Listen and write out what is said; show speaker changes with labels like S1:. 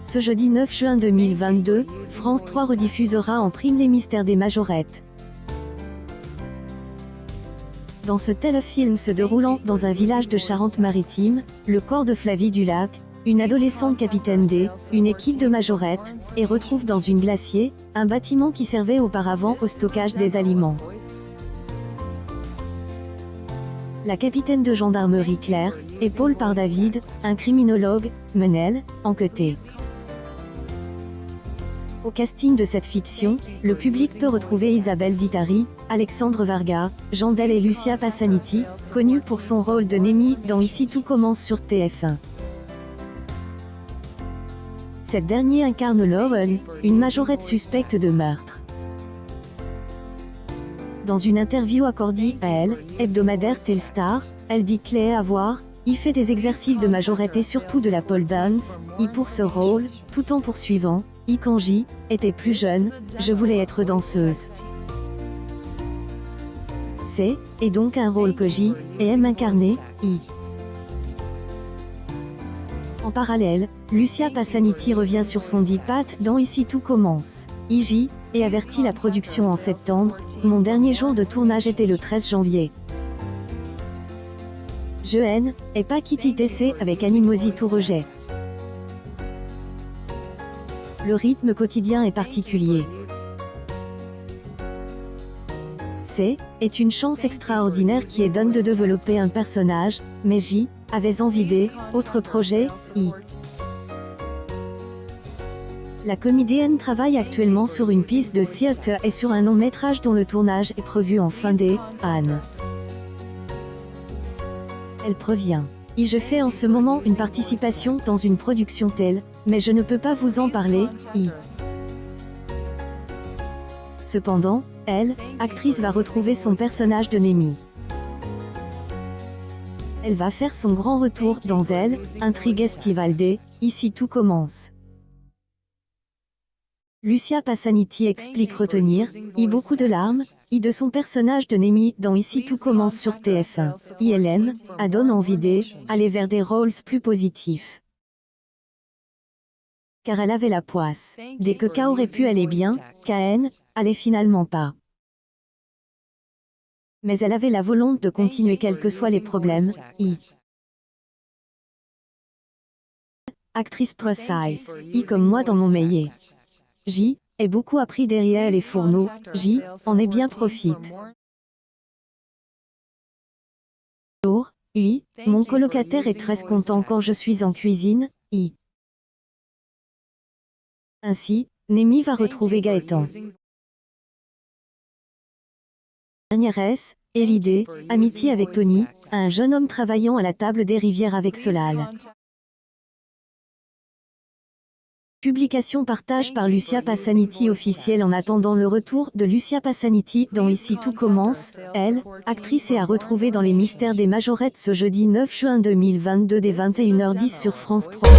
S1: Ce jeudi 9 juin 2022, France 3 rediffusera en prime les mystères des majorettes. Dans ce téléfilm se déroulant dans un village de Charente-Maritime, le corps de Flavie Dulac, une adolescente capitaine D, une équipe de majorettes, et retrouve dans une glacier, un bâtiment qui servait auparavant au stockage des aliments. La capitaine de gendarmerie Claire, épaulée par David, un criminologue, Menel, enquêté. Au casting de cette fiction, le public peut retrouver Isabelle Vitari, Alexandre Varga, Jean Del et Lucia Passaniti, connue pour son rôle de Némi dans Ici tout commence sur TF1. Cette dernière incarne Lauren, une majorette suspecte de meurtre. Dans une interview accordée à Elle, hebdomadaire Telstar, elle dit Claire avoir y fait des exercices de majorette et surtout de la pole dance, pour ce rôle, tout en poursuivant, quand j'y était plus jeune, je voulais être danseuse. C'est, et donc un rôle que j'y aime incarner, En parallèle, Lucia Passaniti revient sur son pattes dans Ici tout commence. Et avertit la production en septembre, mon dernier jour de tournage était le 13 janvier. Je haine, et pas quitter TC avec animosité ou rejet. Le rythme quotidien est particulier. Est une chance extraordinaire qui est donne de développer un personnage, mais j'y avais envie d'autres projets, La comédienne travaille actuellement sur une piste de théâtre et sur un long métrage dont le tournage est prévu en fin d'année. Elle prévient. Je fais en ce moment une participation dans une production telle, mais je ne peux pas vous en parler, Cependant, elle, actrice va retrouver son personnage de Némi. Elle va faire son grand retour dans Elle, intrigue estivale d', Ici tout commence. Lucia Passaniti explique retenir, beaucoup de larmes, de son personnage de Némi dans Ici tout commence sur TF1. Elle donne envie d'aller vers des rôles plus positifs. Car elle avait la poisse, dès que K aurait pu aller bien, KN, allait finalement pas. Mais elle avait la volonté de continuer quels que soient les problèmes, Actrice précise, comme moi dans mon métier. J, ai beaucoup appris derrière les fourneaux, J, en ai bien profite. Mon colocataire est très content quand je suis en cuisine, Ainsi, Némi va retrouver Gaëtan. Dernière S, et l'idée, amitié avec Tony, un jeune homme travaillant à la table des rivières avec Solal. Publication partage par Lucia Passaniti officielle en attendant le retour de Lucia Passaniti dans Ici tout commence, elle, actrice et à retrouver dans les mystères des majorettes ce jeudi 9 juin 2022 dès 21h10 sur France 3.